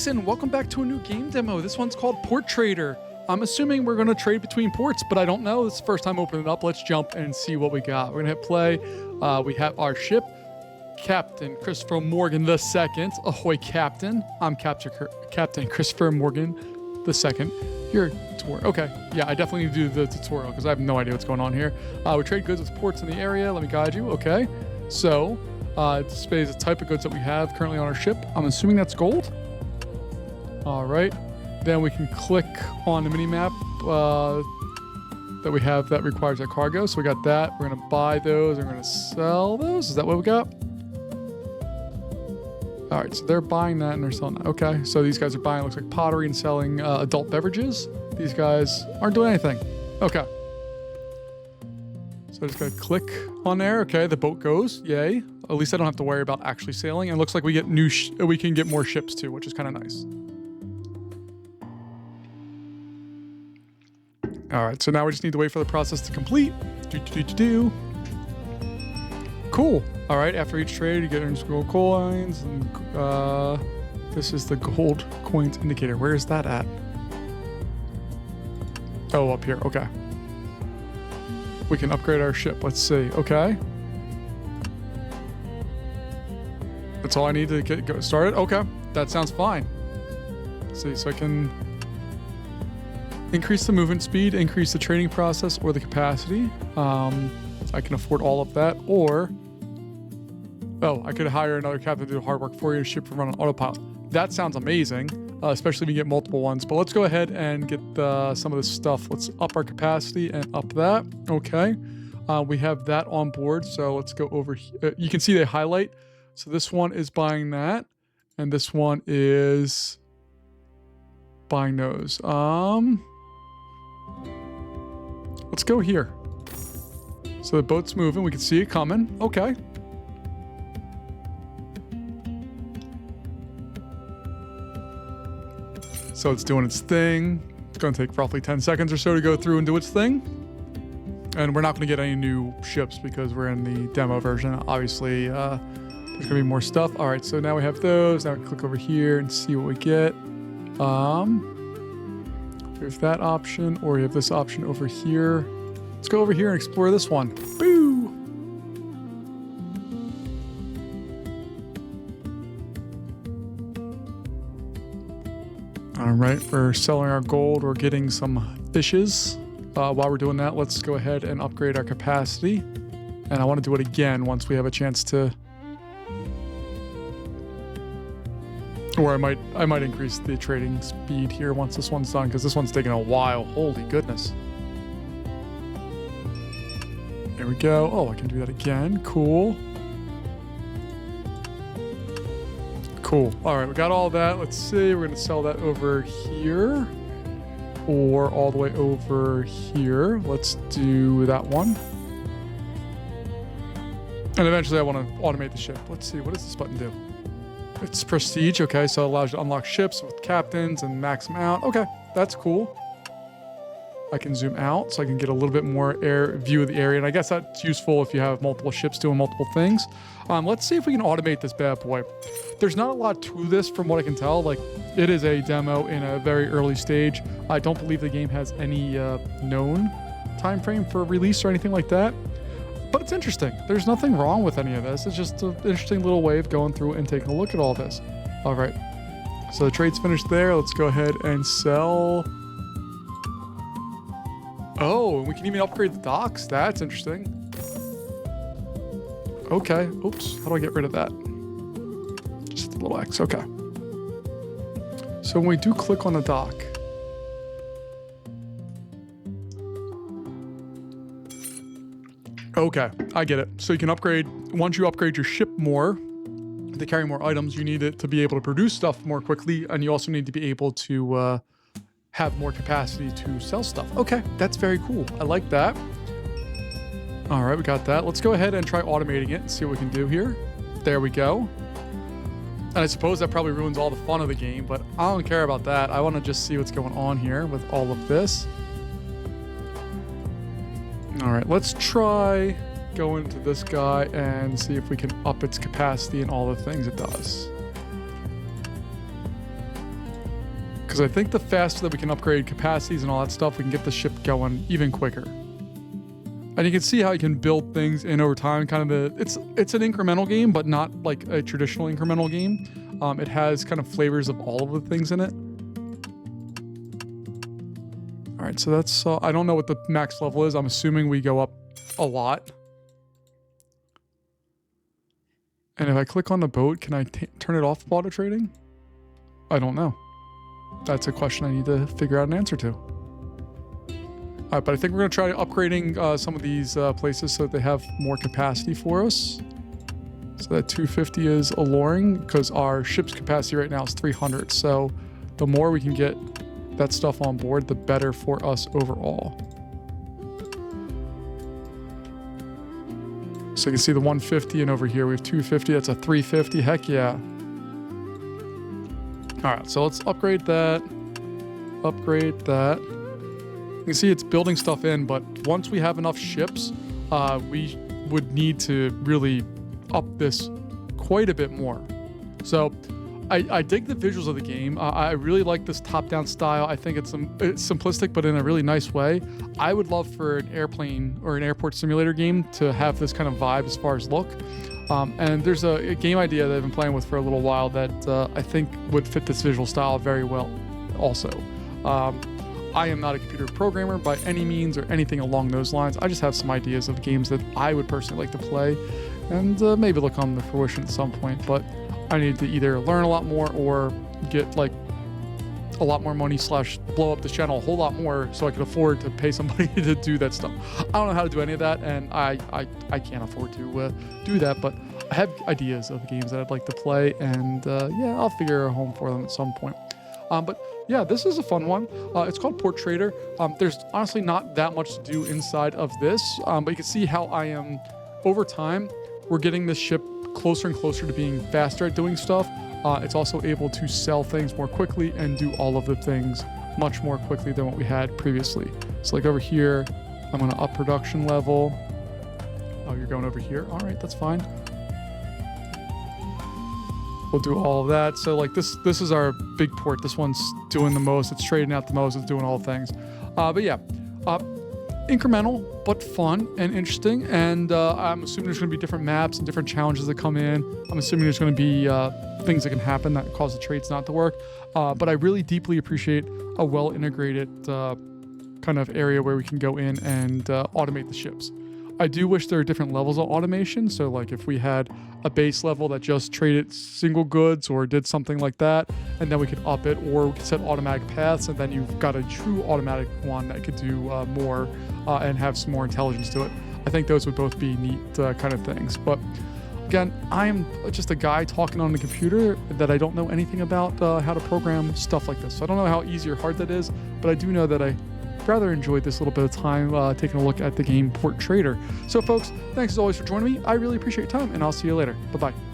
folks, and welcome back to a new game demo. This one's called Port Trader. I'm assuming we're going to trade between ports, but I don't know. This is the first time opening it up. Let's jump and see what we got. We're going to hit play. We have our ship, Captain Christopher Morgan II. Ahoy, Captain. I'm Captain Christopher Morgan II. You're tutorial. Okay, yeah, I definitely need to do the tutorial because I have no idea what's going on here. We trade goods with ports in the area. Let me guide you. Okay, so it displays the type of goods that we have currently on our ship. I'm assuming that's gold. All right, then we can click on the mini map that we have that requires our cargo. So we got that. We're gonna buy those. We're gonna sell those. Is that what we got? All right, so they're buying that and they're selling that. Okay, so these guys are buying, looks like pottery and selling adult beverages. These guys aren't doing anything. Okay. So I just gotta click on there. Okay, the boat goes. Yay. At least I don't have to worry about actually sailing. And it looks like we get we can get more ships too, which is kind of nice. All right, so now we just need to wait for the process to complete. Cool. All right, after each trade, you get gold coins, and this is the gold coins indicator. Where is that at? Oh, up here. Okay. We can upgrade our ship. Let's see. Okay. That's all I need to get started. Okay, that sounds fine. Let's see, so I can increase the movement speed, increase the trading process, or the capacity. I can afford all of that, or I could hire another captain to do the hard work for you. Ship can run on autopilot. That sounds amazing, especially if you get multiple ones. But let's go ahead and get some of this stuff. Let's up our capacity and up that. Okay, we have that on board. So let's go over here. You can see they highlight. So this one is buying that, and this one is buying those. Let's go here. So the boat's moving. We can see it coming. Okay. So it's doing its thing. It's going to take roughly 10 seconds or so to go through and do its thing. And we're not going to get any new ships because we're in the demo version. Obviously, there's going to be more stuff. All right, so now we have those. Now we click over here and see what we get. There's that option, or you have this option over here. Let's go over here and explore this one. Boo! All right, we're selling our gold. We're getting some fishes. While we're doing that, let's go ahead and upgrade our capacity. And I want to do it again once we have a chance to. Or I might increase the trading speed here once this one's done, because this one's taking a while. Holy goodness. There we go. Oh, I can do that again. Cool. Cool. All right, we got all that. Let's see. We're going to sell that over here or all the way over here. Let's do that one. And eventually I want to automate the ship. Let's see. What does this button do? It's prestige. Okay, so it allows you to unlock ships with captains and max them out. Okay, that's cool. I can zoom out so I can get a little bit more view of the area. And I guess that's useful if you have multiple ships doing multiple things. Let's see if we can automate this bad boy. There's not a lot to this from what I can tell. Like, it is a demo in a very early stage. I don't believe the game has any known time frame for release or anything like that. But it's interesting. There's nothing wrong with any of this. It's just an interesting little way of going through and taking a look at all this. All right. So the trade's finished there. Let's go ahead and sell. Oh, we can even upgrade the docks. That's interesting. Okay. Oops. How do I get rid of that? Just a little X. Okay. So when we do click on the dock, okay, I get it. So you can upgrade, once you upgrade your ship more, to carry more items, you need it to be able to produce stuff more quickly, and you also need to be able to have more capacity to sell stuff. Okay, that's very cool. I like that. All right, we got that. Let's go ahead and try automating it and see what we can do here. There we go. And I suppose that probably ruins all the fun of the game, but I don't care about that. I want to just see what's going on here with all of this. All right, let's try going to this guy and see if we can up its capacity and all the things it does. because I think the faster that we can upgrade capacities and all that stuff, we can get the ship going even quicker. And you can see how you can build things in over time. Kind of it's an incremental game, but not like a traditional incremental game. It has kind of flavors of all of the things in it. All right, so that's I don't know what the max level is. I'm assuming we go up a lot. And if I click on the boat, can I turn it off auto trading? I don't know. That's a question I need to figure out an answer to. All right, but I think we're going to try upgrading some of these places so that they have more capacity for us. So that 250 is alluring because our ship's capacity right now is 300. So the more we can get that stuff on board, the better for us overall. So you can see the 150 and over here we have 250. That's a 350. Heck yeah. All right, so let's upgrade that. Upgrade that. You can see it's building stuff in, but once we have enough ships, we would need to really up this quite a bit more. So I dig the visuals of the game. I really like this top-down style. I think it's simplistic, but in a really nice way. I would love for an airplane or an airport simulator game to have this kind of vibe as far as look. And there's a game idea that I've been playing with for a little while that I think would fit this visual style very well also. I am not a computer programmer by any means or anything along those lines. I just have some ideas of games that I would personally like to play and maybe look on the fruition at some point. But I need to either learn a lot more or get like a lot more money / blow up this channel a whole lot more so I can afford to pay somebody to do that stuff. I don't know how to do any of that, and I can't afford to do that, but I have ideas of games that I'd like to play, and yeah, I'll figure a home for them at some point. But yeah, this is a fun one. It's called Port Trader. There's honestly not that much to do inside of this, but you can see how I am, over time, we're getting this ship closer and closer to being faster at doing stuff. It's also able to sell things more quickly and do all of the things much more quickly than what we had previously. So like over here, I'm gonna up production level. Oh, you're going over here? All right, that's fine. We'll do all of that. So like this is our big port. This one's doing the most. It's trading out the most. It's doing all the things. But yeah, incremental, but fun and interesting. And I'm assuming there's going to be different maps and different challenges that come in. I'm assuming there's going to be things that can happen that cause the trades not to work. But I really deeply appreciate a well-integrated kind of area where we can go in and automate the ships. I do wish there are different levels of automation. So like if we had a base level that just traded single goods or did something like that, and then we could up it, or we could set automatic paths, and then you've got a true automatic one that could do more and have some more intelligence to it. I think those would both be neat kind of things. But again, I'm just a guy talking on the computer that I don't know anything about how to program stuff like this. So I don't know how easy or hard that is, but I do know that I rather enjoyed this little bit of time taking a look at the game Port Trader. So folks, thanks as always for joining me. I really appreciate your time, and I'll see you later. Bye-bye.